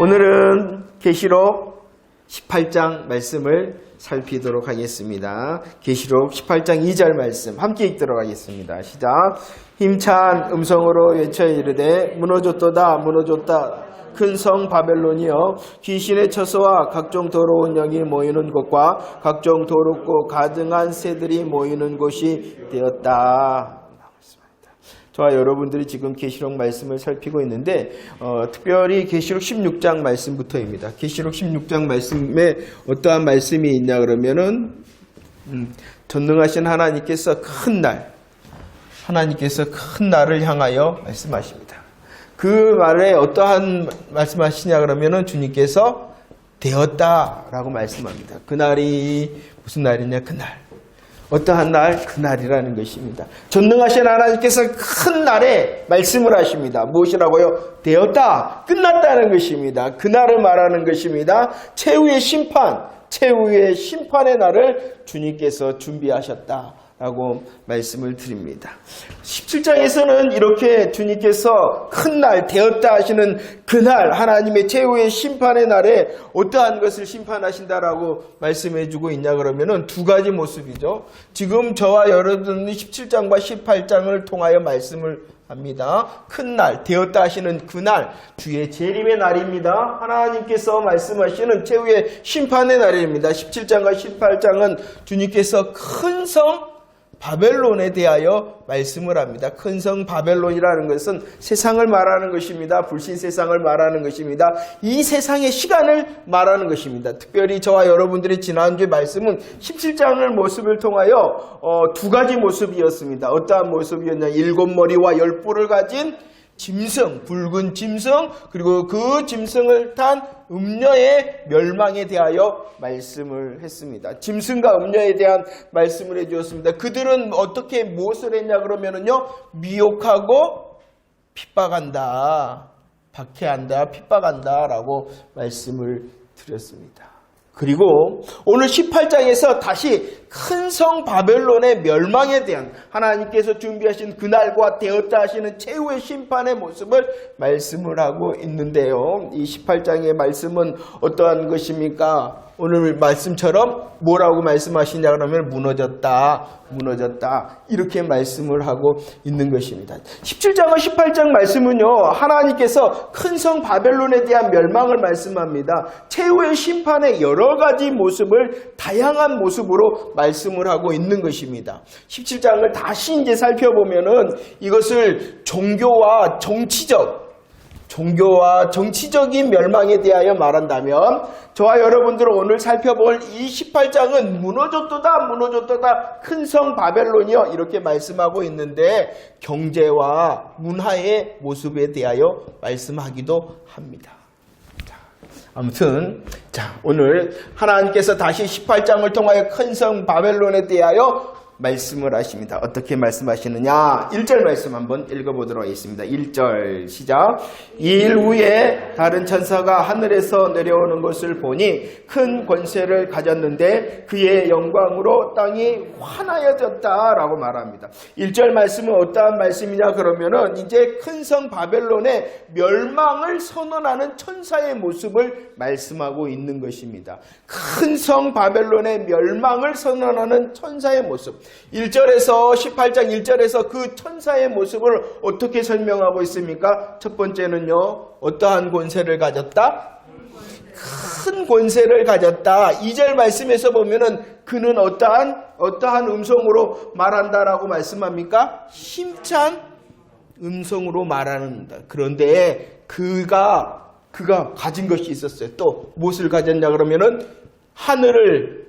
오늘은 계시록 18장 말씀을 살피도록 하겠습니다. 계시록 18장 2절 말씀 함께 읽도록 하겠습니다. 시작. 힘찬 음성으로 외쳐 이르되 무너졌도다 무너졌다 큰 성 바벨론이여 귀신의 처소와 각종 더러운 영이 모이는 곳과 각종 더럽고 가증한 새들이 모이는 곳이 되었다. 저와 여러분들이 지금 계시록 말씀을 살피고 있는데 특별히 계시록 16장 말씀부터입니다. 계시록 16장 말씀에 어떠한 말씀이 있냐 그러면은 전능하신 하나님께서 큰 날을 향하여 말씀하십니다. 그 말에 어떠한 말씀하시냐 그러면은 주님께서 되었다라고 말씀합니다. 그 날이 무슨 날이냐? 그날. 어떠한 날? 그날이라는 것입니다. 전능하신 하나님께서 큰 날에 말씀을 하십니다. 무엇이라고요? 되었다. 끝났다는 것입니다. 그날을 말하는 것입니다. 최후의 심판의 날을 주님께서 준비하셨다. 라고 말씀을 드립니다. 17장에서는 이렇게 주님께서 큰 날 되었다 하시는 그날 하나님의 최후의 심판의 날에 어떠한 것을 심판하신다라고 말씀해 주고 있냐 그러면은 두 가지 모습이죠. 지금 저와 여러분이 17장과 18장을 통하여 말씀을 합니다. 큰 날, 되었다 하시는 그날, 주의 재림의 날입니다. 하나님께서 말씀하시는 최후의 심판의 날입니다. 17장과 18장은 주님께서 큰 성 바벨론에 대하여 말씀을 합니다. 큰 성 바벨론이라는 것은 세상을 말하는 것입니다. 불신 세상을 말하는 것입니다. 이 세상의 시간을 말하는 것입니다. 특별히 저와 여러분들이 지난주에 말씀은 17장을 모습을 통하여 두 가지 모습이었습니다. 어떠한 모습이었냐? 7머리와 10뿔을 가진 짐승, 붉은 짐승, 그리고 그 짐승을 탄 음녀의 멸망에 대하여 말씀을 했습니다. 짐승과 음녀에 대한 말씀을 해주었습니다. 그들은 어떻게 무엇을 했냐 그러면은요, 미혹하고 핍박한다, 박해한다, 핍박한다 라고 말씀을 드렸습니다. 그리고 오늘 18장에서 다시 큰 성 바벨론의 멸망에 대한 하나님께서 준비하신 그날과 되었다 하시는 최후의 심판의 모습을 말씀을 하고 있는데요. 이 18장의 말씀은 어떠한 것입니까? 오늘 말씀처럼 뭐라고 말씀하시냐 그러면 무너졌다 이렇게 말씀을 하고 있는 것입니다. 17장과 18장 말씀은요, 하나님께서 큰 성 바벨론에 대한 멸망을 말씀합니다. 최후의 심판의 여러 가지 모습을 다양한 모습으로 말씀을 하고 있는 것입니다. 17장을 다시 이제 살펴보면은 이것을 종교와 정치적인 멸망에 대하여 말한다면 저와 여러분들은 오늘 살펴볼 이 18장은 무너졌도다 큰 성 바벨론이여 이렇게 말씀하고 있는데 경제와 문화의 모습에 대하여 말씀하기도 합니다. 아무튼 오늘 하나님께서 다시 18장을 통하여 큰 성 바벨론에 대하여 말씀을 하십니다. 어떻게 말씀하시느냐? 1절 말씀 한번 읽어보도록 하겠습니다. 1절 시작. 이 일 후에 다른 천사가 하늘에서 내려오는 것을 보니 큰 권세를 가졌는데 그의 영광으로 땅이 환하여졌다라고 말합니다. 1절 말씀은 어떠한 말씀이냐 그러면은 이제 큰 성 바벨론의 멸망을 선언하는 천사의 모습을 말씀하고 있는 것입니다. 큰 성 바벨론의 멸망을 선언하는 천사의 모습. 1절에서 18장 1절에서 그 천사의 모습을 어떻게 설명하고 있습니까? 첫 번째는요, 어떠한 권세를 가졌다? 큰 권세를 가졌다. 2절 말씀에서 보면은 그는 어떠한 음성으로 말한다라고 말씀합니까? 힘찬 음성으로 말한다. 그런데 그가 가진 것이 있었어요. 또 무엇을 가졌냐 그러면은 하늘을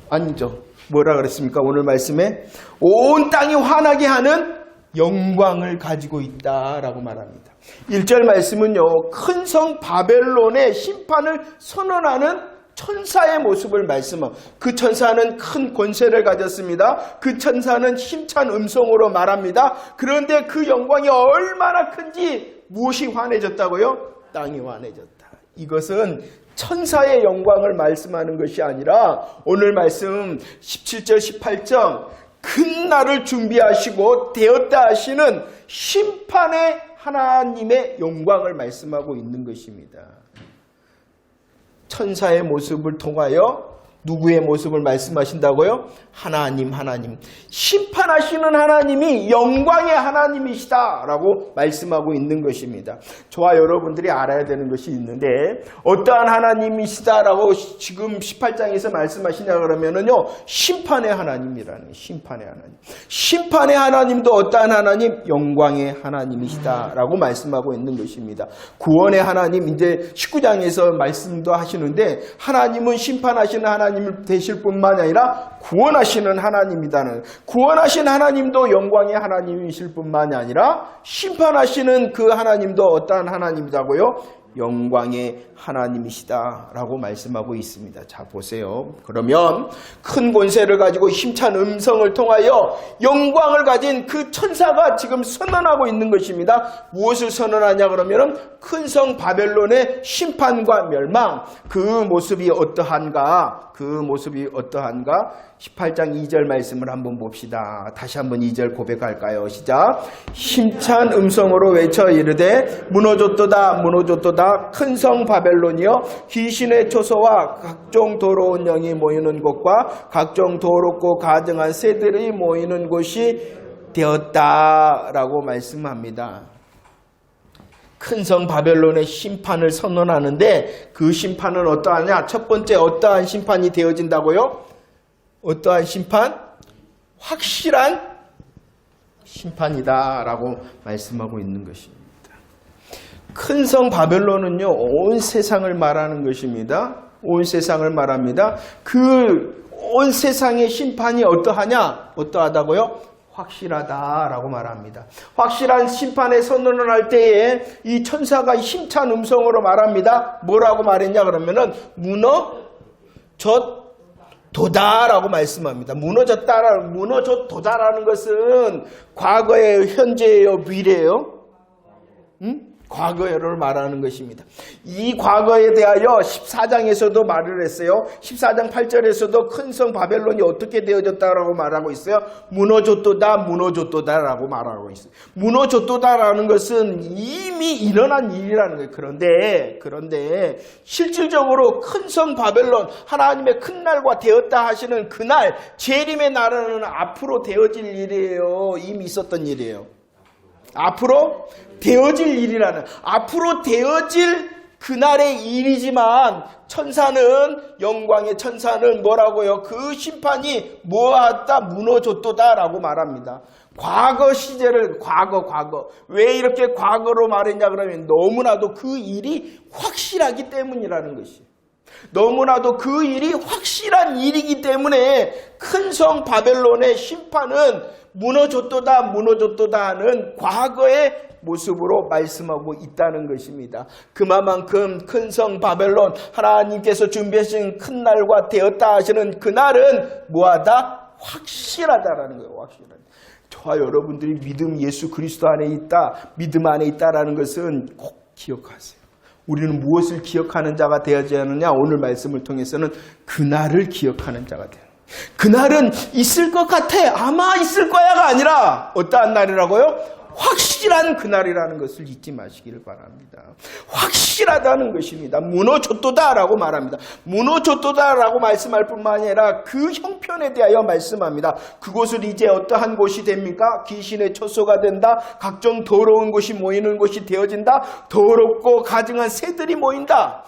아니죠. 뭐라 그랬습니까? 오늘 말씀에 온 땅이 환하게 하는 영광을 가지고 있다라고 말합니다. 1절 말씀은요, 큰 성 바벨론의 심판을 선언하는 천사의 모습을 말씀하고 그 천사는 큰 권세를 가졌습니다. 그 천사는 힘찬 음성으로 말합니다. 그런데 그 영광이 얼마나 큰지 무엇이 환해졌다고요? 땅이 환해졌다. 이것은 천사의 영광을 말씀하는 것이 아니라 오늘 말씀 17절 18절 큰 날을 준비하시고 되었다 하시는 심판의 하나님의 영광을 말씀하고 있는 것입니다. 천사의 모습을 통하여 누구의 모습을 말씀하신다고요? 하나님. 심판하시는 하나님이 영광의 하나님이시다라고 말씀하고 있는 것입니다. 저와 여러분들이 알아야 되는 것이 있는데 어떠한 하나님이시다라고 지금 18장에서 말씀하시냐 그러면은요. 심판의 하나님이라는 심판의 하나님. 심판의 하나님도 어떠한 하나님? 영광의 하나님이시다라고 말씀하고 있는 것입니다. 구원의 하나님 이제 19장에서 말씀도 하시는데 하나님은 심판하시는 하나님 되실 뿐만 아니라 구원하시는 하나님이다는 구원하신 하나님도 영광의 하나님이실 뿐만이 아니라 심판하시는 그 하나님도 어떠한 하나님이라고요? 영광의 하나님이시다라고 말씀하고 있습니다. 자 보세요. 그러면 큰 권세를 가지고 힘찬 음성을 통하여 영광을 가진 그 천사가 지금 선언하고 있는 것입니다. 무엇을 선언하냐 그러면 큰 성 바벨론의 심판과 멸망 그 모습이 어떠한가 18장 2절 말씀을 한번 봅시다. 다시 한번 2절 고백할까요? 시작. 힘찬 음성으로 외쳐 이르되 무너졌도다 큰 성 바벨론이여 귀신의 초소와 각종 더러운 영이 모이는 곳과 각종 더럽고 가증한 새들이 모이는 곳이 되었다라고 말씀합니다. 큰 성 바벨론의 심판을 선언하는데 그 심판은 어떠하냐? 첫 번째 어떠한 심판이 되어진다고요? 어떠한 심판? 확실한 심판이다라고 말씀하고 있는 것입니다. 큰 성 바벨론은요, 온 세상을 말하는 것입니다. 온 세상을 말합니다. 그 온 세상의 심판이 어떠하다고요? 확실하다라고 말합니다. 확실한 심판의 선언을 할 때에 이 천사가 힘찬 음성으로 말합니다. 뭐라고 말했냐 그러면은 무너졌도다라고 말씀합니다. 무너졌도다라는 것은 과거예요, 현재예요, 미래예요? 과거를 말하는 것입니다. 이 과거에 대하여 14장에서도 말을 했어요. 14장 8절에서도 큰 성 바벨론이 어떻게 되어졌다라고 말하고 있어요. 무너졌도다라고 말하고 있어요. 무너졌도다라는 것은 이미 일어난 일이라는 거예요. 그런데 실질적으로 큰 성 바벨론 하나님의 큰 날과 되었다 하시는 그날 재림의 날은 앞으로 되어질 일이에요. 이미 있었던 일이에요. 앞으로 되어질 일이라는 앞으로 되어질 그날의 일이지만 영광의 천사는 뭐라고요? 그 심판이 무너졌도다라고 말합니다. 과거 시제를 과거 왜 이렇게 과거로 말했냐 그러면 너무나도 그 일이 확실하기 때문이라는 것이에요. 너무나도 그 일이 확실한 일이기 때문에 큰 성 바벨론의 심판은 무너졌도다 하는 과거의 모습으로 말씀하고 있다는 것입니다. 그만큼 큰 성 바벨론 하나님께서 준비하신 큰 날과 되었다 하시는 그날은 확실하다라는 거예요. 확실하다. 저와 여러분들이 예수 그리스도 안에 있다, 믿음 안에 있다라는 것은 꼭 기억하세요. 우리는 무엇을 기억하는 자가 되어야 하느냐? 오늘 말씀을 통해서는 그날을 기억하는 자가 돼요. 그날은 있을 것 같아. 아마 있을 거야가 아니라 어떠한 날이라고요? 확실한 그날이라는 것을 잊지 마시기를 바랍니다. 확실하다는 것입니다. 무너졌도다라고 말합니다. 무너졌도다라고 말씀할 뿐만 아니라 그 형편에 대하여 말씀합니다. 그곳을 이제 어떠한 곳이 됩니까? 귀신의 초소가 된다. 각종 더러운 곳이 모이는 곳이 되어진다. 더럽고 가증한 새들이 모인다.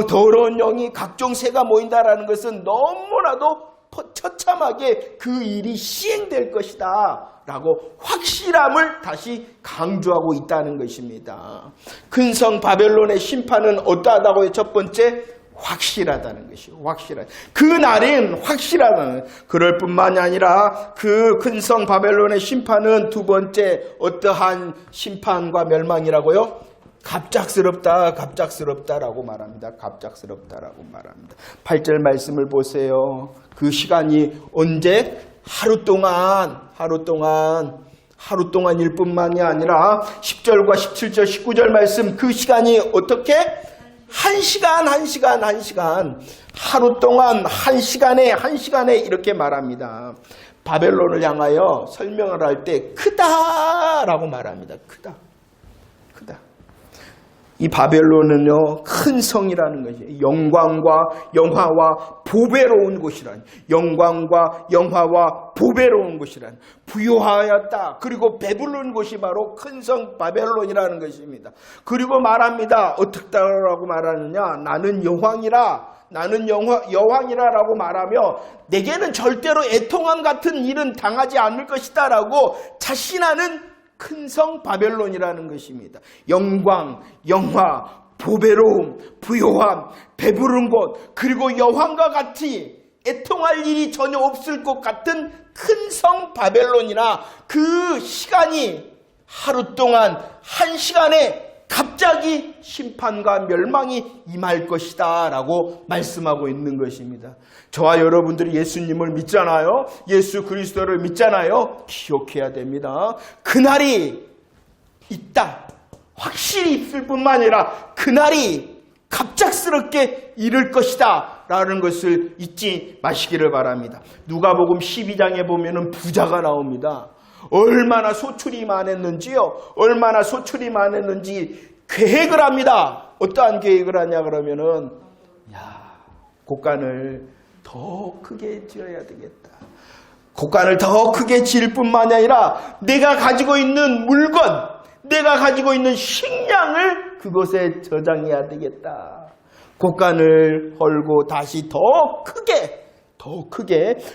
더러운 영이 각종 새가 모인다라는 것은 너무나도 처참하게 그 일이 시행될 것이다 라고 확실함을 다시 강조하고 있다는 것입니다. 큰 성 바벨론의 심판은 어떠하다고요? 첫 번째, 확실하다는 것이요. 확실한. 그 날은 확실하다는. 그럴 뿐만이 아니라 그 큰 성 바벨론의 심판은 두 번째, 어떠한 심판과 멸망이라고요? 갑작스럽다라고 말합니다. 갑작스럽다라고 말합니다. 8절 말씀을 보세요. 그 시간이 언제? 하루 동안일 뿐만이 아니라 10절과 17절, 19절 말씀 그 시간이 어떻게? 한 시간. 하루 동안 한 시간에 이렇게 말합니다. 바벨론을 향하여 설명을 할 때 크다라고 말합니다. 크다. 이 바벨론은요, 큰 성이라는 것이에요. 영광과 영화와 보배로운 곳이라니. 영광과 영화와 보배로운 곳이라니. 부요하였다. 그리고 배부른 곳이 바로 큰 성 바벨론이라는 것입니다. 그리고 말합니다. 어떻다라고 말하느냐. 나는 여왕이라. 나는 여왕이라라고 말하며 내게는 절대로 애통함 같은 일은 당하지 않을 것이다 라고 자신하는 큰 성 바벨론이라는 것입니다. 영광, 영화, 보배로움, 부요함, 배부른 곳, 그리고 여왕과 같이 애통할 일이 전혀 없을 것 같은 큰 성 바벨론이나 그 시간이 하루 동안 한 시간에 갑자기 심판과 멸망이 임할 것이다 라고 말씀하고 있는 것입니다. 저와 여러분들이 예수님을 믿잖아요. 예수 그리스도를 믿잖아요. 기억해야 됩니다. 그날이 있다. 확실히 있을 뿐만 아니라 그날이 갑작스럽게 이를 것이다 라는 것을 잊지 마시기를 바랍니다. 누가복음 12장에 보면은 부자가 나옵니다. 얼마나 소출이 많았는지요. 얼마나 소출이 많았는지 계획을 합니다. 어떠한 계획을 하냐 그러면은 곡간을 더 크게 지어야 되겠다. 곡간을 더 크게 지을 뿐만 아니라 내가 가지고 있는 물건, 내가 가지고 있는 식량을 그곳에 저장해야 되겠다. 곡간을 헐고 다시 더 크게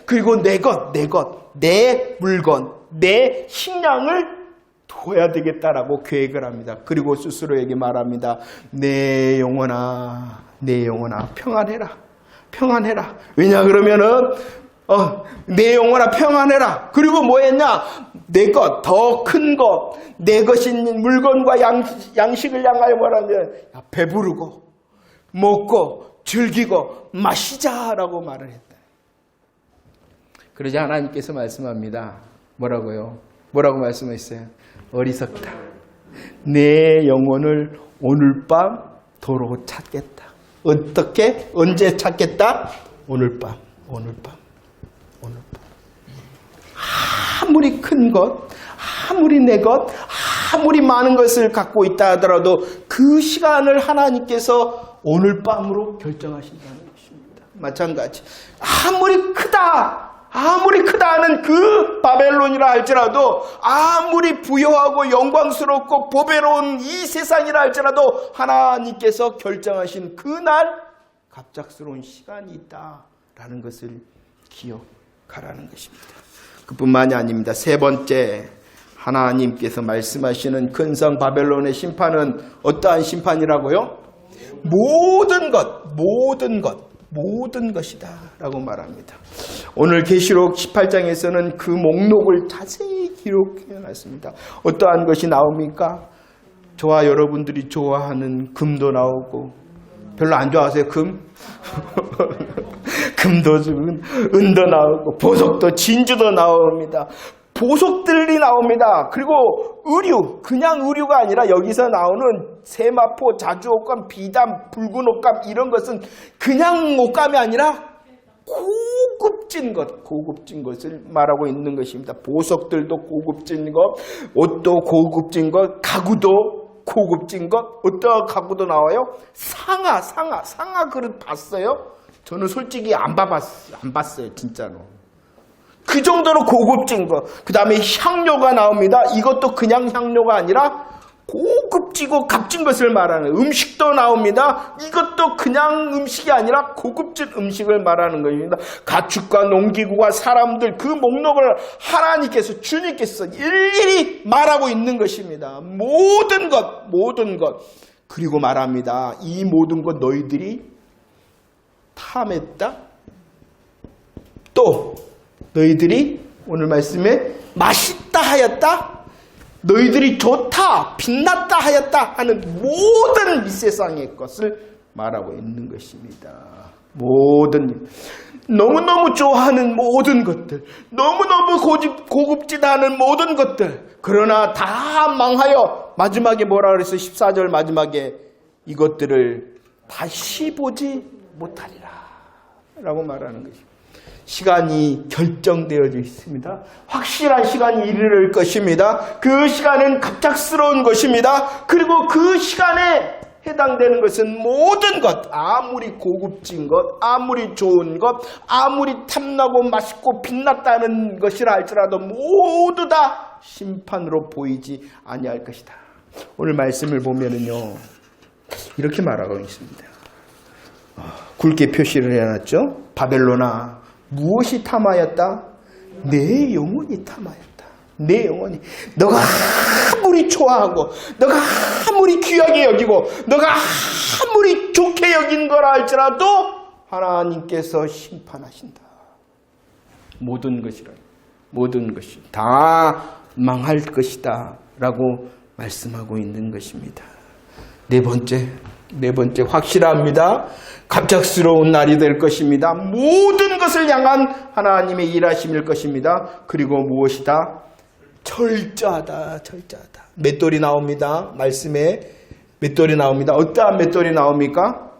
그리고 내 물건, 내 식량을 둬야 되겠다라고 계획을 합니다. 그리고 스스로에게 말합니다. 내 영혼아 평안해라. 왜냐 그러면은 내 영혼아 평안해라. 그리고 뭐 했냐? 내 것, 더 큰 것, 내 것인 물건과 양식을 향하여 뭐라면 배부르고 먹고 즐기고 마시자라고 말을 했다. 그러자 하나님께서 말씀합니다. 뭐라고요? 뭐라고 말씀했어요? 어리석다. 내 영혼을 오늘 밤 도로 찾겠다. 어떻게? 언제 찾겠다? 오늘 밤. 아무리 큰 것, 아무리 내 것, 아무리 많은 것을 갖고 있다 하더라도 그 시간을 하나님께서 오늘 밤으로 결정하신다는 것입니다. 마찬가지. 아무리 크다 하는 그 바벨론이라 할지라도, 아무리 부여하고 영광스럽고 보배로운 이 세상이라 할지라도 하나님께서 결정하신 그날 갑작스러운 시간이 있다라는 것을 기억하라는 것입니다. 그뿐만이 아닙니다. 세 번째, 하나님께서 말씀하시는 큰 성 바벨론의 심판은 어떠한 심판이라고요? 모든 것이다 라고 말합니다. 오늘 계시록 18장에서는 그 목록을 자세히 기록해 놨습니다. 어떠한 것이 나옵니까? 저와 여러분들이 좋아하는 금도 나오고, 별로 안 좋아하세요 금? 금도 은도 나오고 보석도 진주도 나옵니다. 보석들이 나옵니다. 그리고 의류, 그냥 의류가 아니라 여기서 나오는 세마포, 자주옷감, 비담, 붉은 옷감, 이런 것은 그냥 옷감이 아니라 고급진 것을 말하고 있는 것입니다. 보석들도 고급진 것, 옷도 고급진 것, 가구도 고급진 것. 어떤 가구도 나와요? 상아 그릇 봤어요? 저는 솔직히 안 봤어요 진짜로. 그 정도로 고급진 것. 그 다음에 향료가 나옵니다. 이것도 그냥 향료가 아니라 고급지고 값진 것을 말하는, 음식도 나옵니다. 이것도 그냥 음식이 아니라 고급진 음식을 말하는 것입니다. 가축과 농기구와 사람들, 그 목록을 하나님께서, 주님께서 일일이 말하고 있는 것입니다. 모든 것. 그리고 말합니다. 이 모든 것 너희들이 탐했다. 또 너희들이 오늘 말씀에 맛있다 하였다. 너희들이 좋다, 빛났다 하였다 하는 모든 이 세상의 것을 말하고 있는 것입니다. 너무너무 좋아하는 모든 것들, 너무너무 고급지다는 모든 것들, 그러나 다 망하여 마지막에 뭐라 그랬어요? 14절 마지막에 이것들을 다시 보지 못하리라 라고 말하는 것입니다. 시간이 결정되어져 있습니다. 확실한 시간이 이르를 것입니다. 그 시간은 갑작스러운 것입니다. 그리고 그 시간에 해당되는 것은 모든 것, 아무리 고급진 것, 아무리 좋은 것, 아무리 탐나고 맛있고 빛났다는 것이라 할지라도 모두 다 심판으로 보이지 아니할 것이다. 오늘 말씀을 보면은요, 이렇게 말하고 있습니다. 굵게 표시를 해놨죠. 바벨론아, 무엇이 탐하였다? 내 영혼이 탐하였다. 내 영혼이. 너가 아무리 좋아하고, 너가 아무리 귀하게 여기고, 너가 아무리 좋게 여긴 거라 할지라도 하나님께서 심판하신다. 모든 것이라, 모든 것이 다 망할 것이다 라고 말씀하고 있는 것입니다. 네 번째 확실합니다. 갑작스러운 날이 될 것입니다. 모든 것을 향한 하나님의 일하심일 것입니다. 그리고 무엇이다? 철저하다. 맷돌이 나옵니다. 말씀에 맷돌이 나옵니다. 어떠한 맷돌이 나옵니까?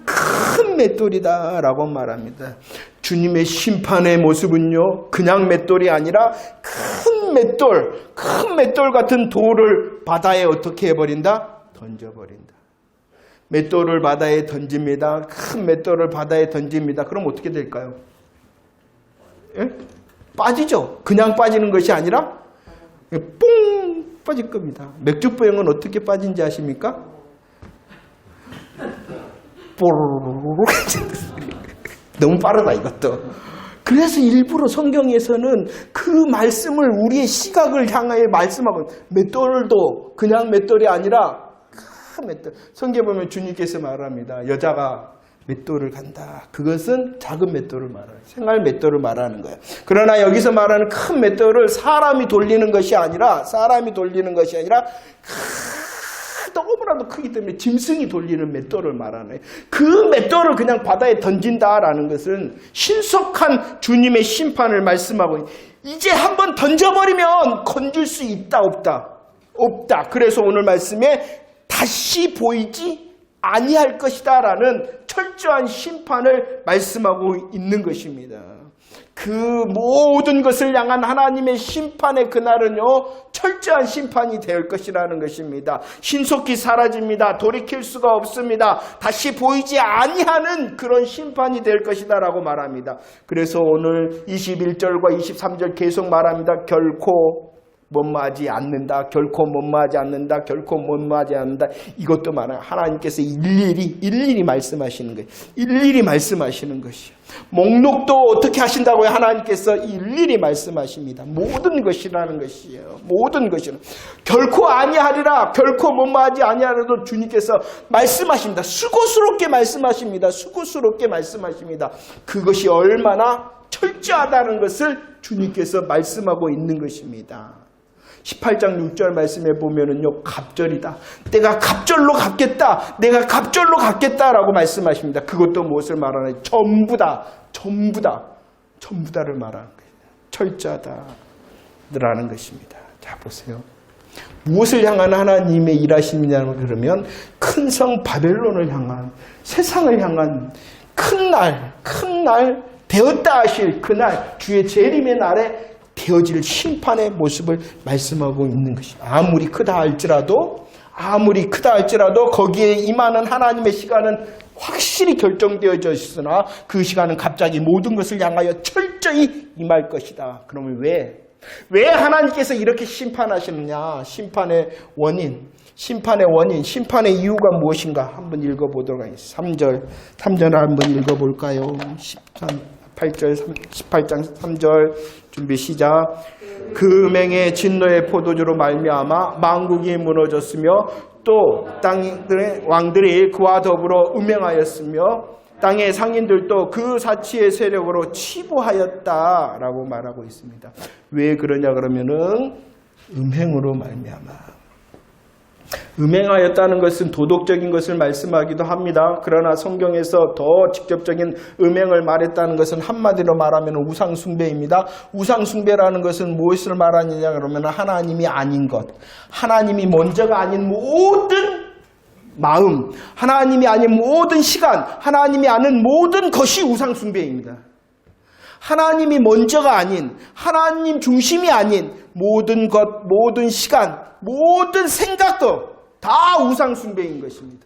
큰 맷돌이다 라고 말합니다. 주님의 심판의 모습은요, 그냥 맷돌이 아니라 큰 맷돌 같은 돌을 바다에 어떻게 해버린다? 던져버린다. 맷돌을 바다에 던집니다. 큰 맷돌을 바다에 던집니다. 그럼 어떻게 될까요? 예? 빠지죠. 그냥 빠지는 것이 아니라 뽕 빠질 겁니다. 맥주병은 어떻게 빠진지 아십니까? 뽀로로로로 너무 빠르다 이것도. 그래서 일부러 성경에서는 그 말씀을 우리의 시각을 향하여 말씀하고, 맷돌도 그냥 맷돌이 아니라 큰 맷돌. 성경에 보면 주님께서 말합니다. 여자가 맷돌을 간다. 그것은 작은 맷돌을 말하는, 생활 맷돌을 말하는 거예요. 그러나 여기서 말하는 큰 맷돌을 사람이 돌리는 것이 아니라 너무나도 크기 때문에 짐승이 돌리는 맷돌을 말하네. 그 맷돌을 그냥 바다에 던진다라는 것은 신속한 주님의 심판을 말씀하고, 이제 한번 던져버리면 건질 수 있다 없다? 없다. 그래서 오늘 말씀에 다시 보이지 아니할 것이다 라는 철저한 심판을 말씀하고 있는 것입니다. 그 모든 것을 향한 하나님의 심판의 그날은요, 철저한 심판이 될 것이라는 것입니다. 신속히 사라집니다. 돌이킬 수가 없습니다. 다시 보이지 아니하는 그런 심판이 될 것이다 라고 말합니다. 그래서 오늘 21절과 23절 계속 말합니다. 결코 못마하지 않는다. 결코 못마하지 않는다. 결코 못마하지 않는다. 이것도 말해요. 하나님께서 일일이 말씀하시는 거예요. 일일이 말씀하시는 것이요. 목록도 어떻게 하신다고요? 하나님께서 일일이 말씀하십니다. 모든 것이라는 것이에요. 모든 것이요. 결코 아니하리라. 결코 못마하지 아니하리라도 주님께서 말씀하십니다. 수고스럽게 말씀하십니다. 수고스럽게 말씀하십니다. 그것이 얼마나 철저하다는 것을 주님께서 말씀하고 있는 것입니다. 18장 6절 말씀에 보면은요, 갑절이다. 내가 갑절로 갚겠다. 내가 갑절로 갚겠다라고 말씀하십니다. 그것도 무엇을 말하나요? 전부다를 말하는 거예요. 철저하다라는 것입니다. 자, 보세요. 무엇을 향한 하나님의 일하심이냐면, 그러면 큰 성 바벨론을 향한, 세상을 향한 큰 날 되었다 하실 그날, 주의 재림의 날에 되어질 심판의 모습을 말씀하고 있는 것입니다. 아무리 크다 할지라도 거기에 임하는 하나님의 시간은 확실히 결정되어져 있으나 그 시간은 갑자기 모든 것을 향하여 철저히 임할 것이다. 그러면 왜 하나님께서 이렇게 심판하시느냐? 심판의 원인, 심판의 이유가 무엇인가? 한번 읽어보도록 하겠습니다. 3절 한번 읽어볼까요? 18장 3절 준비 시작. 그 음행의 진노의 포도주로 말미암아 만국이 무너졌으며 또 땅의 왕들이 그와 더불어 음행하였으며 땅의 상인들도 그 사치의 세력으로 치부하였다라고 말하고 있습니다. 왜 그러냐 그러면은 음행으로 말미암아. 음행하였다는 것은 도덕적인 것을 말씀하기도 합니다. 그러나 성경에서 더 직접적인 음행을 말했다는 것은 한마디로 말하면 우상숭배입니다. 우상숭배라는 것은 무엇을 말하느냐 그러면 하나님이 아닌 것, 하나님이 먼저가 아닌 모든 마음, 하나님이 아닌 모든 시간, 하나님이 아닌 모든 것이 우상숭배입니다. 하나님이 먼저가 아닌, 하나님 중심이 아닌 모든 것, 모든 시간, 모든 생각도 다 우상숭배인 것입니다.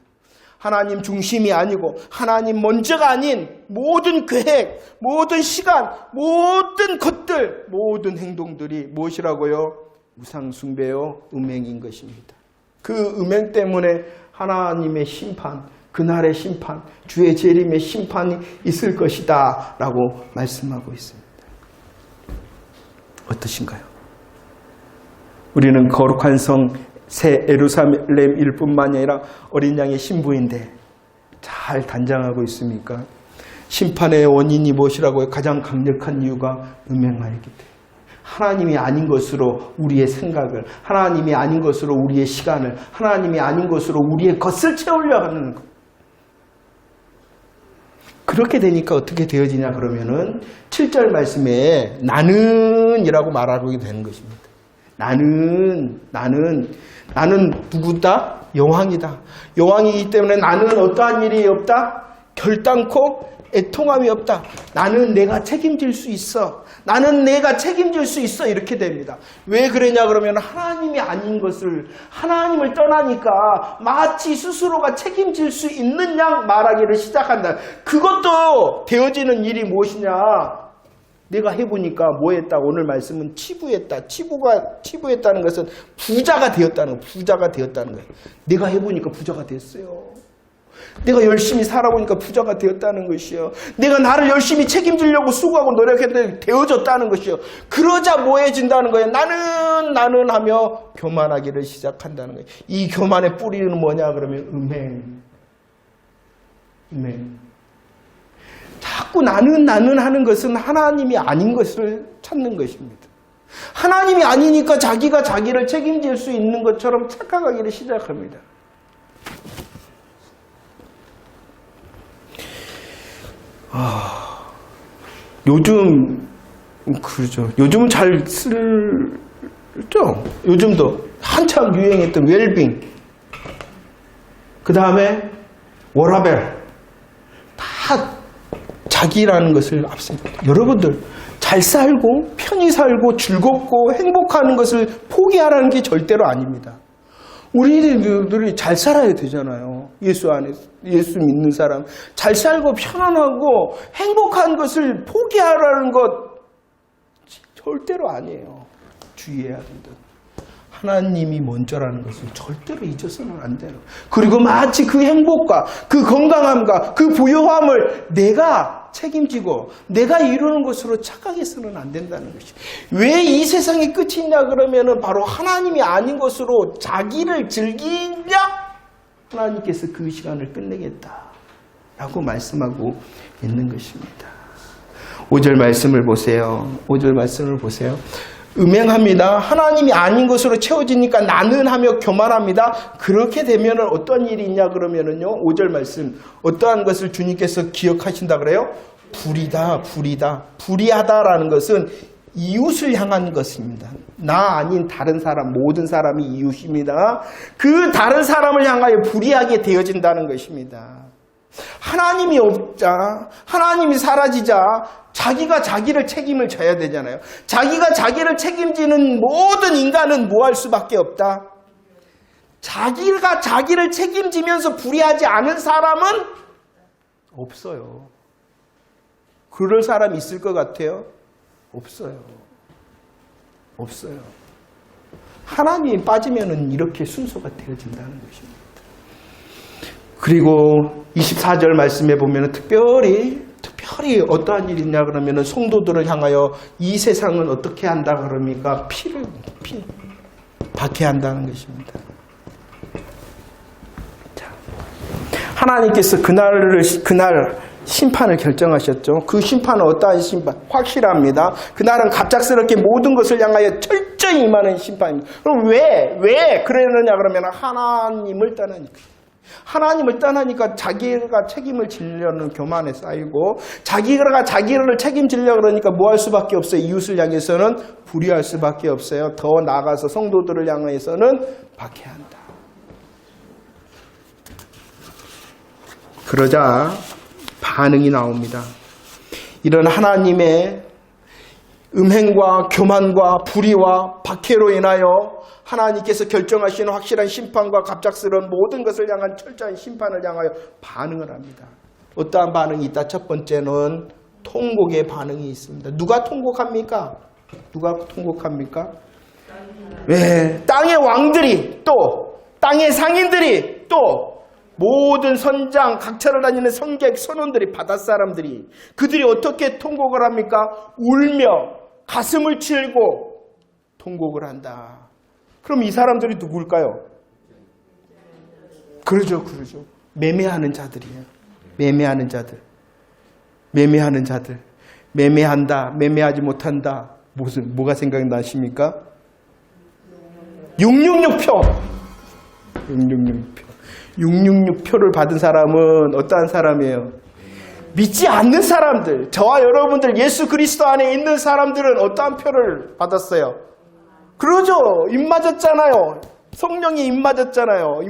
하나님 중심이 아니고 하나님 먼저가 아닌 모든 계획, 모든 시간, 모든 것들, 모든 행동들이 무엇이라고요? 우상 숭배요, 음행인 것입니다. 그 음행 때문에 하나님의 심판, 그날의 심판, 주의 재림의 심판이 있을 것이다 라고 말씀하고 있습니다. 어떠신가요? 우리는 거룩한 성 새 예루살렘일 뿐만이 아니라 어린 양의 신부인데 잘 단장하고 있습니까? 심판의 원인이 무엇이라고요? 가장 강력한 이유가 음행하였기 때문에. 하나님이 아닌 것으로 우리의 생각을, 하나님이 아닌 것으로 우리의 시간을, 하나님이 아닌 것으로 우리의 것을 채우려 하는 것. 그렇게 되니까 어떻게 되어지냐 그러면은 7절 말씀에 나는이라고 말하게 되는 것입니다. 나는 누구다? 여왕이다. 여왕이기 때문에 나는 어떠한 일이 없다? 결단코 애통함이 없다. 나는 내가 책임질 수 있어. 나는 내가 책임질 수 있어. 이렇게 됩니다. 왜 그러냐 그러면 하나님이 아닌 것을, 하나님을 떠나니까 마치 스스로가 책임질 수 있는 양 말하기를 시작한다. 그것도 되어지는 일이 무엇이냐? 내가 해보니까 뭐 했다? 오늘 말씀은 치부했다. 치부했다는 것은 부자가 되었다는 거예요. 내가 해보니까 부자가 됐어요. 내가 열심히 살아보니까 부자가 되었다는 것이요. 내가 나를 열심히 책임지려고 수고하고 노력했는데 되어졌다는 것이요. 그러자 뭐해진다는 거예요. 나는 하며 교만하기를 시작한다는 거예요. 이 교만의 뿌리는 뭐냐 그러면 음행. 자꾸 나는 하는 것은 하나님이 아닌 것을 찾는 것입니다. 하나님이 아니니까 자기가 자기를 책임질 수 있는 것처럼 착각하기를 시작합니다. 요즘 그러죠. 요즘은 잘 쓰죠. 요즘도 한참 유행했던 웰빙, 그 다음에 워라벨, 다 자기라는 것을 앞세웁니다. 여러분들 잘 살고 편히 살고 즐겁고 행복하는 것을 포기하라는 게 절대로 아닙니다. 우리들이 잘 살아야 되잖아요. 예수 믿는 사람. 잘 살고 편안하고 행복한 것을 포기하라는 것 절대로 아니에요. 주의해야 된다. 하나님이 먼저라는 것을 절대로 잊어서는 안 돼요. 그리고 마치 그 행복과 그 건강함과 그 부요함을 내가 책임지고 내가 이루는 것으로 착각해서는 안 된다는 것이. 왜 이 세상의 끝이 있냐 그러면은 바로 하나님이 아닌 것으로 자기를 즐기냐? 하나님께서 그 시간을 끝내겠다라고 말씀하고 있는 것입니다. 5절 말씀을 보세요. 5절 말씀을 보세요. 음행합니다. 하나님이 아닌 것으로 채워지니까 나는 하며 교만합니다. 그렇게 되면 어떤 일이 있냐 그러면은요. 5절 말씀. 어떠한 것을 주님께서 기억하신다 그래요? 불이다. 불의하다라는 것은 이웃을 향한 것입니다. 나 아닌 다른 사람, 모든 사람이 이웃입니다. 그 다른 사람을 향하여 불의하게 되어진다는 것입니다. 하나님이 없자, 하나님이 사라지자 자기가 자기를 책임을 져야 되잖아요. 자기가 자기를 책임지는 모든 인간은 뭐 할 수밖에 없다? 자기가 자기를 책임지면서 불의하지 않은 사람은 없어요. 그럴 사람이 있을 것 같아요? 없어요. 하나님이 빠지면은 이렇게 순서가 되어진다는 것입니다. 그리고 24절 말씀에 보면은 특별히 어떠한 일이 있냐 그러면은 성도들을 향하여 이 세상은 어떻게 한다 그럽니까? 피를 박해한다는 것입니다. 자, 하나님께서 그날 심판을 결정하셨죠. 그 심판은 어떠한 심판? 확실합니다. 그날은 갑작스럽게 모든 것을 향하여 철저히 임하는 심판입니다. 그럼 왜 그러느냐 그러면 하나님을 떠나니까 자기가 책임을 지려는 교만에 쌓이고 자기가 자기를 책임지려고 그러니까 뭐 할 수밖에 없어요. 이웃을 향해서는 불의할 수밖에 없어요. 더 나아가서 성도들을 향해서는 박해한다. 그러자 반응이 나옵니다. 이런 하나님의 음행과 교만과 불의와 박해로 인하여 하나님께서 결정하시는 확실한 심판과 갑작스러운 모든 것을 향한 철저한 심판을 향하여 반응을 합니다. 어떠한 반응이 있다? 첫 번째는 통곡의 반응이 있습니다. 누가 통곡합니까? 누가 통곡합니까? 왜? 땅의 왕들이, 또 땅의 상인들이, 또 모든 선장, 각처를 다니는 성객, 선원들이, 바닷사람들이, 그들이 어떻게 통곡을 합니까? 울며 가슴을 칠고 통곡을 한다. 그럼 이 사람들이 누구일까요? 그러죠. 매매하는 자들이에요. 매매하는 자들. 매매한다, 매매하지 못한다. 뭐가 생각나십니까? 666표. 666표를 받은 사람은 어떠한 사람이에요? 믿지 않는 사람들, 저와 여러분들 예수 그리스도 안에 있는 사람들은 어떠한 표를 받았어요? 그러죠. 입 맞았잖아요. 성령이 입 맞았잖아요.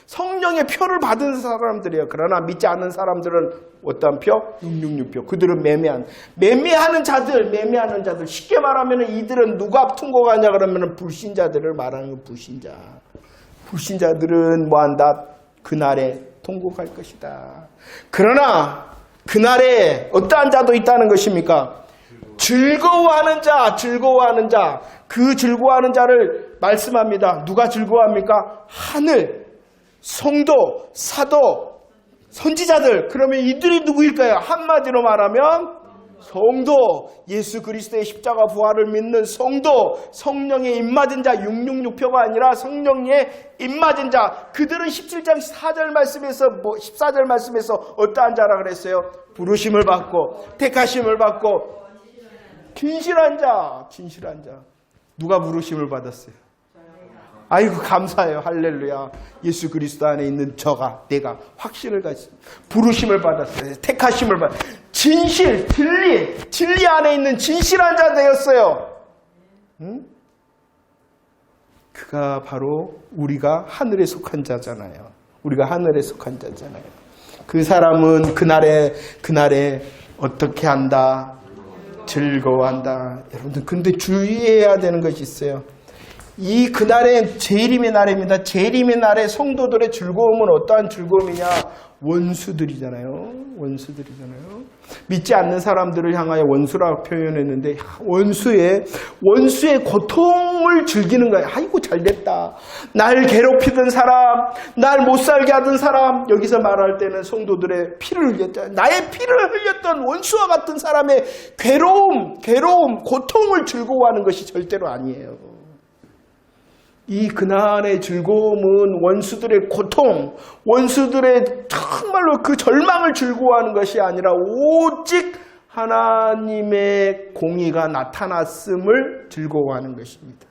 성령의 표를 받은 사람들이에요. 그러나 믿지 않는 사람들은 어떠한 표? 666표. 그들은 매매하는 자들. 쉽게 말하면 이들은 누가 통곡하냐 그러면 불신자들을 말하는 거. 불신자들은 뭐한다? 그날에 통곡할 것이다. 그러나 그날에 어떠한 자도 있다는 것입니까? 즐거워하는 자. 그 즐거워하는 자를 말씀합니다. 누가 즐거워합니까? 하늘, 성도, 사도, 선지자들. 그러면 이들이 누구일까요? 한마디로 말하면 성도, 예수 그리스도의 십자가 부활을 믿는 성도, 성령의 입맞은 자, 666표가 아니라 성령의 입맞은 자. 그들은 17장 4절 말씀에서 14절 말씀에서 어떠한 자라 그랬어요? 부르심을 받고 택하심을 받고 진실한 자. 누가 부르심을 받았어요? 아이고 감사해요. 할렐루야. 예수 그리스도 안에 있는 내가 확신을 가지고 부르심을 받았어요. 택하심을 받았어요. 진리 안에 있는 진실한 자 되었어요. 응? 그가 바로 우리가 하늘에 속한 자잖아요. 그 사람은 그날에 어떻게 한다? 즐거워한다. 여러분들 근데 주의해야 되는 것이 있어요. 이 그날은 재림의 날입니다. 재림의 날에 성도들의 즐거움은 어떠한 즐거움이냐? 원수들이잖아요. 믿지 않는 사람들을 향하여 원수라고 표현했는데 원수의 고통을 즐기는 거예요. 아이고 잘됐다. 날 괴롭히던 사람, 날 못살게 하던 사람, 여기서 말할 때는 성도들의 피를 흘렸다. 나의 피를 흘렸던 원수와 같은 사람의 괴로움, 고통을 즐거워하는 것이 절대로 아니에요. 이 그날의 즐거움은 원수들의 고통, 원수들의 정말로 그 절망을 즐거워하는 것이 아니라 오직 하나님의 공의가 나타났음을 즐거워하는 것입니다.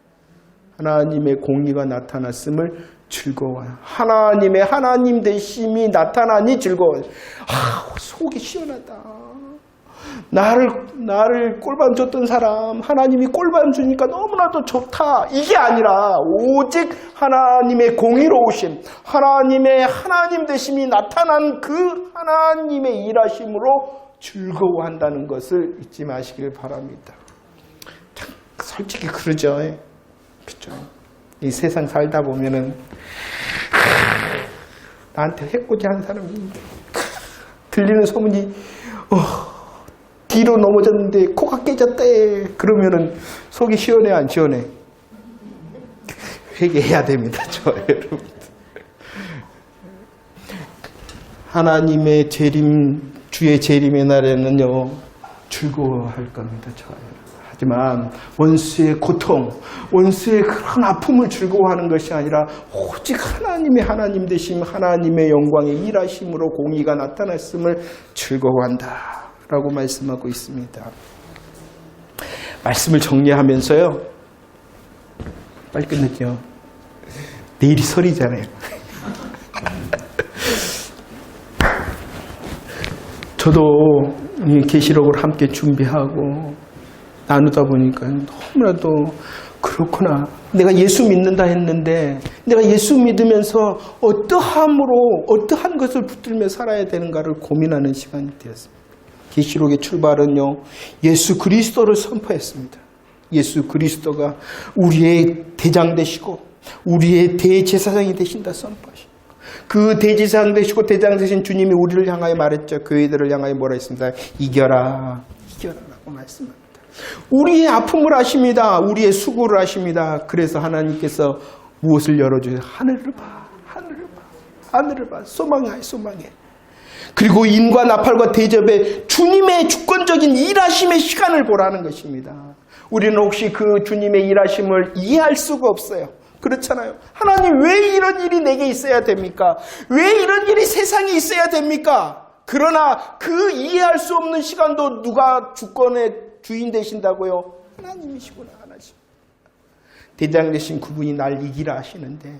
하나님의 공의가 나타났음을 즐거워요. 하나님의 하나님 되심이 나타나니 즐거워요. 속이 시원하다. 나를 꼴반 줬던 사람, 하나님이 꼴반 주니까 너무나도 좋다. 이게 아니라 오직 하나님의 공의로우심, 하나님의 하나님 되심이 나타난 그 하나님의 일하심으로 즐거워한다는 것을 잊지 마시길 바랍니다. 솔직히 그러죠. 그렇죠. 이 세상 살다 보면은 나한테 해코지 한 사람이 들리는 소문이 뒤로 넘어졌는데 코가 깨졌대. 그러면은 속이 시원해 안 시원해? 회개해야 됩니다. 여러분. 하나님의 주의 재림의 날에는요 즐거워할 겁니다. 하지만 원수의 고통, 원수의 그런 아픔을 즐거워하는 것이 아니라 오직 하나님의 하나님 되심, 하나님의 영광의 일하심으로 공의가 나타났음을 즐거워한다 라고 말씀하고 있습니다. 말씀을 정리하면서요, 빨리 끝낼게요. 내일이 설이잖아요. 저도 이 계시록을 함께 준비하고 나누다 보니까 너무나도 그렇구나. 내가 예수 믿는다 했는데 내가 예수 믿으면서 어떠한 것을 붙들며 살아야 되는가를 고민하는 시간이 되었습니다. 계시록의 출발은요, 예수 그리스도를 선포했습니다. 예수 그리스도가 우리의 대장 되시고 우리의 대제사장이 되신다 선포하시고, 그 대제사장 되시고 대장 되신 주님이 우리를 향하여 말했죠. 교회들을 향하여 뭐라 했습니다. 이겨라, 이겨라라고 말씀합니다. 우리의 아픔을 아십니다. 우리의 수고를 아십니다. 그래서 하나님께서 무엇을 열어주세요? 하늘을 봐, 하늘을 봐, 하늘을 봐. 소망해, 소망해. 그리고 인과 나팔과 대접에 주님의 주권적인 일하심의 시간을 보라는 것입니다. 우리는 혹시 그 주님의 일하심을 이해할 수가 없어요. 그렇잖아요. 하나님, 왜 이런 일이 내게 있어야 됩니까? 왜 이런 일이 세상에 있어야 됩니까? 그러나 그 이해할 수 없는 시간도 누가 주권의 주인 되신다고요? 하나님이시구나, 하나님. 대장 되신 그분이 날 이기라 하시는데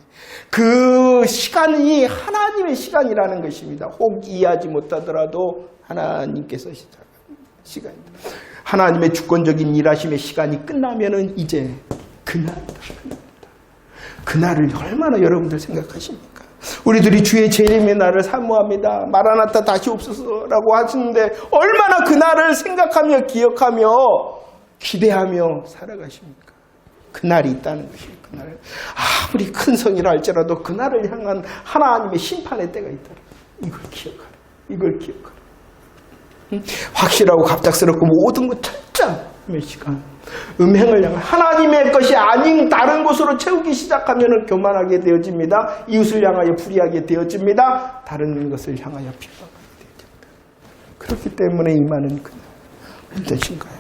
그 시간이 하나님의 시간이라는 것입니다. 혹 이해하지 못하더라도 하나님께서 시작하는 시간입니다. 하나님의 주권적인 일하심의 시간이 끝나면은 이제 그날이다. 그날을 얼마나 여러분들 생각하십니까? 우리들이 주의 재림의 날을 사모합니다. 마라나타 다시 옵소서라고 하시는데 얼마나 그날을 생각하며 기억하며 기대하며 살아가십니까? 그날이 있다는 것입니다. 그날. 아무리 큰 성이라 할지라도 그날을 향한 하나님의 심판의 때가 있다. 이걸 기억하라. 이걸 기억하라. 확실하고 갑작스럽고 모든 것 철저한 시간. 음행을 향한 하나님의 것이 아닌 다른 곳으로 채우기 시작하면 교만하게 되어집니다. 이웃을 향하여 불의하게 되어집니다. 다른 것을 향하여 비방하게 되어집니다. 그렇기 때문에 임하는 그날 어떠신가요?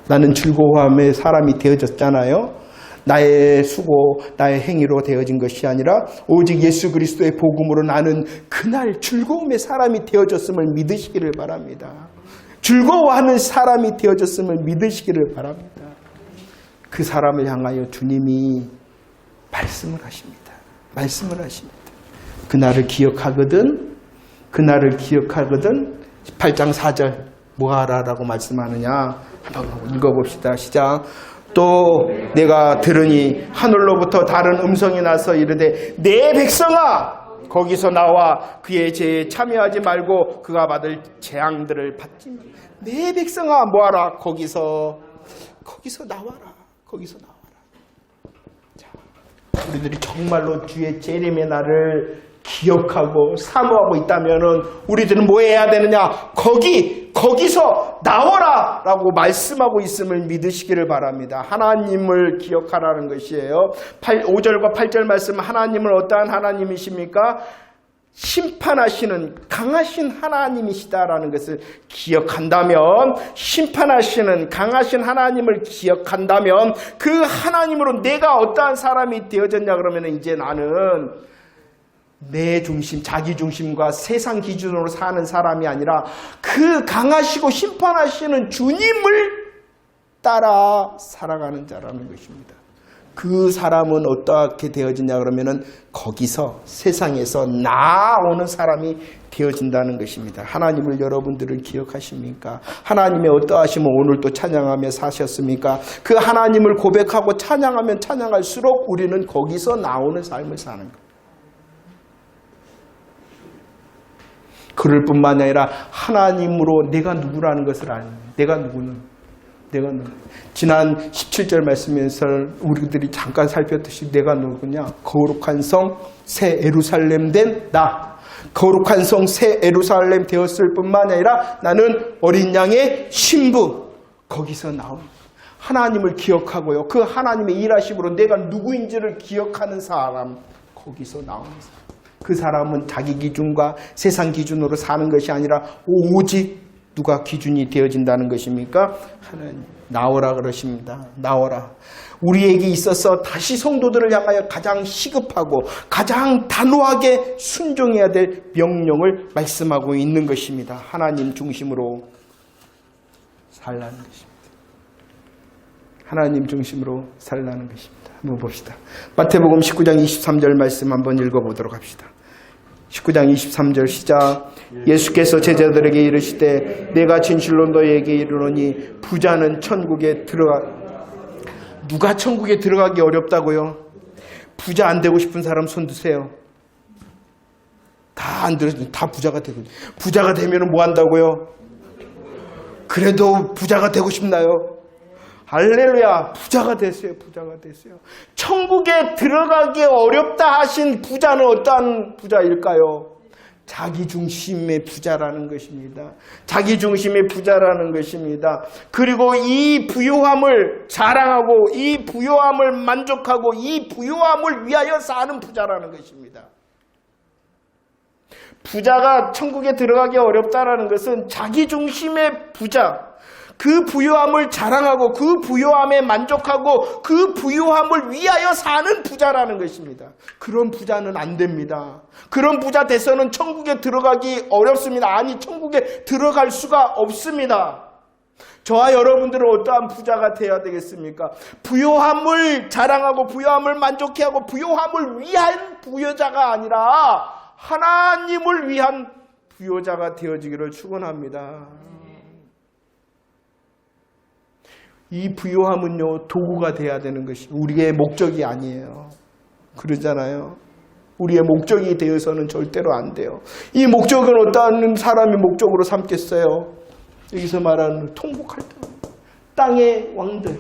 나는 즐거워함의 사람이 되어졌잖아요. 나의 수고, 나의 행위로 되어진 것이 아니라 오직 예수 그리스도의 복음으로 나는 그날 즐거움의 사람이 되어졌음을 믿으시기를 바랍니다. 즐거워하는 사람이 되어졌음을 믿으시기를 바랍니다. 그 사람을 향하여 주님이 말씀을 하십니다. 말씀을 하십니다. 그날을 기억하거든, 그날을 기억하거든. 18장 4절 뭐하라라고 말씀하느냐 한번 읽어봅시다. 시작. 또 내가 들으니 하늘로부터 다른 음성이 나서 이르되 내 백성아 거기서 나와 그의 죄에 참여하지 말고 그가 받을 재앙들을 받지 마. 내 백성아 뭐하라? 거기서 나와라. 거기서 나와라. 자, 우리들이 정말로 주의 재림의 날을 기억하고 사모하고 있다면은 우리들은 뭐 해야 되느냐? 거기서 나와라! 라고 말씀하고 있음을 믿으시기를 바랍니다. 하나님을 기억하라는 것이에요. 5절과 8절 말씀, 하나님은 어떠한 하나님이십니까? 심판하시는 강하신 하나님이시다라는 것을 기억한다면, 심판하시는 강하신 하나님을 기억한다면 그 하나님으로 내가 어떠한 사람이 되어졌냐 그러면 이제 나는 내 중심, 자기 중심과 세상 기준으로 사는 사람이 아니라 그 강하시고 심판하시는 주님을 따라 살아가는 자라는 것입니다. 그 사람은 어떻게 되어지냐 그러면은 거기서 세상에서 나오는 사람이 되어진다는 것입니다. 하나님을 여러분들을 기억하십니까? 하나님의 어떠하심을 오늘 또 찬양하며 사셨습니까? 그 하나님을 고백하고 찬양하면 찬양할수록 우리는 거기서 나오는 삶을 사는 거예요. 그럴 뿐만 아니라 하나님으로 내가 누구라는 것을 아는 거예요. 내가 누구는. 지난 17절 말씀에서 우리들이 잠깐 살폈듯이 내가 누구냐? 거룩한 성 새 예루살렘 된 나. 거룩한 성 새 예루살렘 되었을 뿐만 아니라 나는 어린 양의 신부. 거기서 나온 하나님을 기억하고요. 그 하나님의 일하심으로 내가 누구인지를 기억하는 사람. 거기서 나오는 사람. 그 사람은 자기 기준과 세상 기준으로 사는 것이 아니라 오직 누가 기준이 되어진다는 것입니까? 하나님 나오라 그러십니다. 나오라. 우리에게 있어서 다시 성도들을 향하여 가장 시급하고 가장 단호하게 순종해야 될 명령을 말씀하고 있는 것입니다. 하나님 중심으로 살라는 것입니다. 하나님 중심으로 살라는 것입니다. 한번 봅시다. 마태복음 19장 23절 말씀 한번 읽어보도록 합시다. 19장 23절 시작. 예수께서 제자들에게 이르시되 내가 진실로 너희에게 이르노니 부자는 천국에 누가 천국에 들어가기 어렵다고요? 부자 안 되고 싶은 사람 손 드세요. 다 안 들어요. 다 부자가 되거든요. 부자가 되면 뭐 한다고요? 그래도 부자가 되고 싶나요? 할렐루야, 부자가 되세요. 부자가 되세요. 천국에 들어가기 어렵다 하신 부자는 어떠한 부자일까요? 자기 중심의 부자라는 것입니다. 자기 중심의 부자라는 것입니다. 그리고 이 부요함을 자랑하고 이 부요함을 만족하고 이 부요함을 위하여 사는 부자라는 것입니다. 부자가 천국에 들어가기 어렵다라는 것은 자기 중심의 부자, 그 부요함을 자랑하고 그 부요함에 만족하고 그 부요함을 위하여 사는 부자라는 것입니다. 그런 부자는 안 됩니다. 그런 부자 돼서는 천국에 들어가기 어렵습니다. 아니, 천국에 들어갈 수가 없습니다. 저와 여러분들은 어떠한 부자가 되어야 되겠습니까? 부요함을 자랑하고 부요함을 만족해하고 부요함을 위한 부여자가 아니라 하나님을 위한 부여자가 되어지기를 축원합니다. 이 부요함은요, 도구가 돼야 되는 것이 우리의 목적이 아니에요. 그러잖아요. 우리의 목적이 되어서는 절대로 안 돼요. 이 목적은 어떠한 사람이 목적으로 삼겠어요? 여기서 말하는 통곡할 때 땅의 왕들,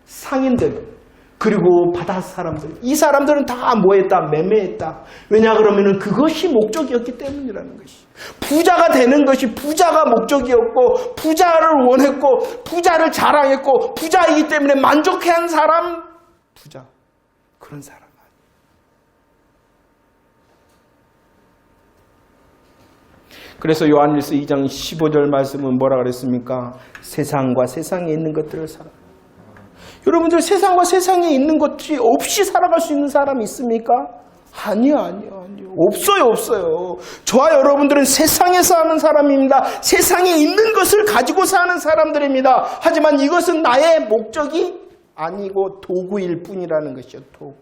상인들, 그리고 바다 사람들, 이 사람들은 다 뭐했다? 매매했다. 왜냐 그러면은 그것이 목적이었기 때문이라는 것이. 부자가 되는 것이 부자가 목적이었고 부자를 원했고 부자를 자랑했고 부자이기 때문에 만족해한 사람, 부자. 그런 사람 아니에요. 그래서 요한일서 2장 15절 말씀은 뭐라 그랬습니까? 세상과 세상에 있는 것들을 살아. 여러분들 세상과 세상에 있는 것이 없이 살아갈 수 있는 사람이 있습니까? 아니요. 없어요. 저와 여러분들은 세상에 사는 사람입니다. 세상에 있는 것을 가지고 사는 사람들입니다. 하지만 이것은 나의 목적이 아니고 도구일 뿐이라는 것이죠. 도구.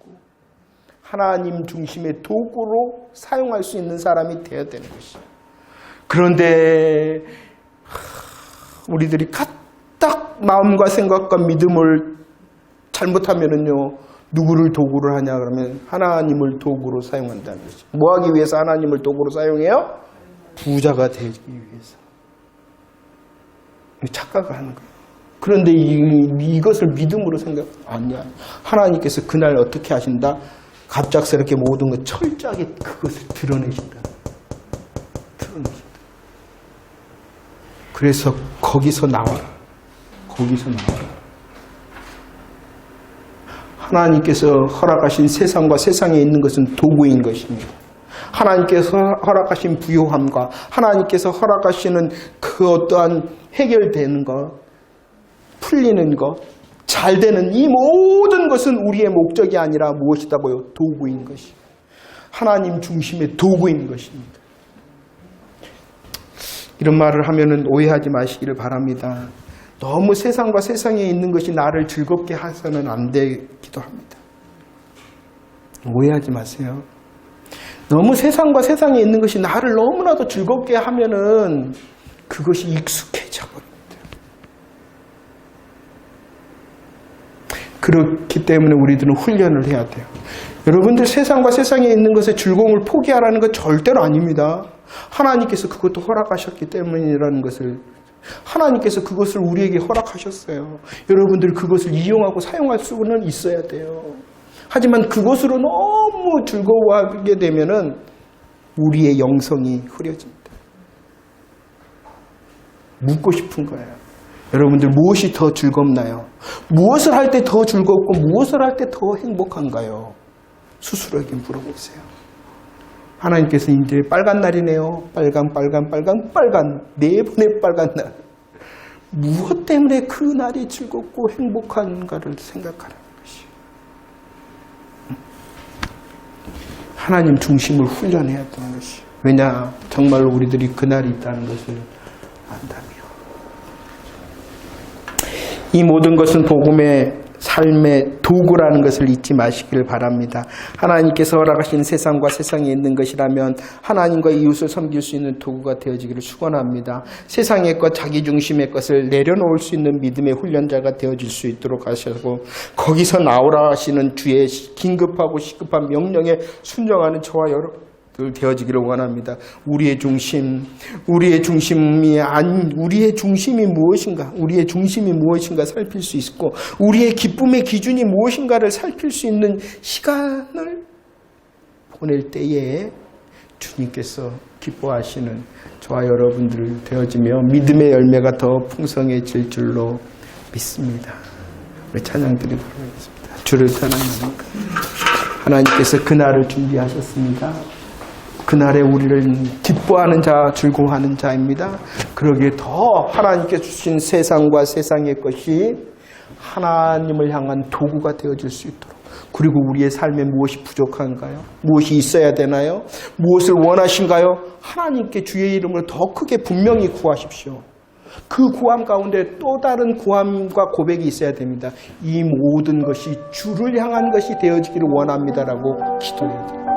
하나님 중심의 도구로 사용할 수 있는 사람이 되어야 되는 것이죠. 그런데 우리들이 까딱 마음과 생각과 믿음을 잘못하면은요, 누구를 도구를 하냐 그러면 하나님을 도구로 사용한다는 것이죠. 뭐 하기 위해서 하나님을 도구로 사용해요? 부자가 되기 위해서. 착각을 하는 거예요. 그런데 이것을 믿음으로 아니야. 하나님께서 그날 어떻게 하신다? 갑작스럽게 모든 것 철저하게 그것을 드러내신다. 그래서 거기서 나와라. 하나님께서 허락하신 세상과 세상에 있는 것은 도구인 것입니다. 하나님께서 허락하신 부요함과 하나님께서 허락하시는 그 어떠한 해결되는 것, 풀리는 것, 잘 되는 이 모든 것은 우리의 목적이 아니라 무엇이다고요? 도구인 것이. 하나님 중심의 도구인 것입니다. 이런 말을 하면은 오해하지 마시기를 바랍니다. 너무 세상과 세상에 있는 것이 나를 즐겁게 해서는 안 되기도 합니다. 오해하지 마세요. 너무 세상과 세상에 있는 것이 나를 너무나도 즐겁게 하면은 그것이 익숙해져 버립니다. 그렇기 때문에 우리들은 훈련을 해야 돼요. 여러분들 세상과 세상에 있는 것의 즐거움을 포기하라는 건 절대로 아닙니다. 하나님께서 그것도 허락하셨기 때문이라는 것을, 하나님께서 그것을 우리에게 허락하셨어요. 여러분들 그것을 이용하고 사용할 수는 있어야 돼요. 하지만 그것으로 너무 즐거워하게 되면은 우리의 영성이 흐려집니다. 묻고 싶은 거예요. 여러분들 무엇이 더 즐겁나요? 무엇을 할 때 더 즐겁고 무엇을 할 때 더 행복한가요? 스스로에게 물어보세요. 하나님께서 이제 빨간 날이네요. 빨간. 네 번의 빨간 날. 무엇 때문에 그 날이 즐겁고 행복한가를 생각하는 것이에요. 하나님 중심을 훈련해야 되는 것이에요. 왜냐? 정말로 우리들이 그날이 있다는 것을 안다며. 이 모든 것은 복음의 삶의 도구라는 것을 잊지 마시길 바랍니다. 하나님께서 허락하신 세상과 세상에 있는 것이라면 하나님과 이웃을 섬길 수 있는 도구가 되어지기를 축원합니다. 세상의 것, 자기 중심의 것을 내려놓을 수 있는 믿음의 훈련자가 되어질 수 있도록 하시고, 거기서 나오라 하시는 주의 긴급하고 시급한 명령에 순종하는 저와 여러분 되어지기를 원합니다. 우리의 중심이 무엇인가, 우리의 중심이 무엇인가 살필 수 있고, 우리의 기쁨의 기준이 무엇인가를 살필 수 있는 시간을 보낼 때에 주님께서 기뻐하시는 저와 여러분들 되어지며 믿음의 열매가 더 풍성해질 줄로 믿습니다. 우리 찬양 드리도록 하겠습니다. 주를 찬양합니다. 하나님께서 그날을 준비하셨습니다. 그날에 우리를 기뻐하는 자, 즐거워하는 자입니다. 그러기에 더 하나님께서 주신 세상과 세상의 것이 하나님을 향한 도구가 되어질 수 있도록, 그리고 우리의 삶에 무엇이 부족한가요? 무엇이 있어야 되나요? 무엇을 원하신가요? 하나님께 주의 이름으로 더 크게 분명히 구하십시오. 그 구함 가운데 또 다른 구함과 고백이 있어야 됩니다. 이 모든 것이 주를 향한 것이 되어지기를 원합니다라고 기도해야 됩니다.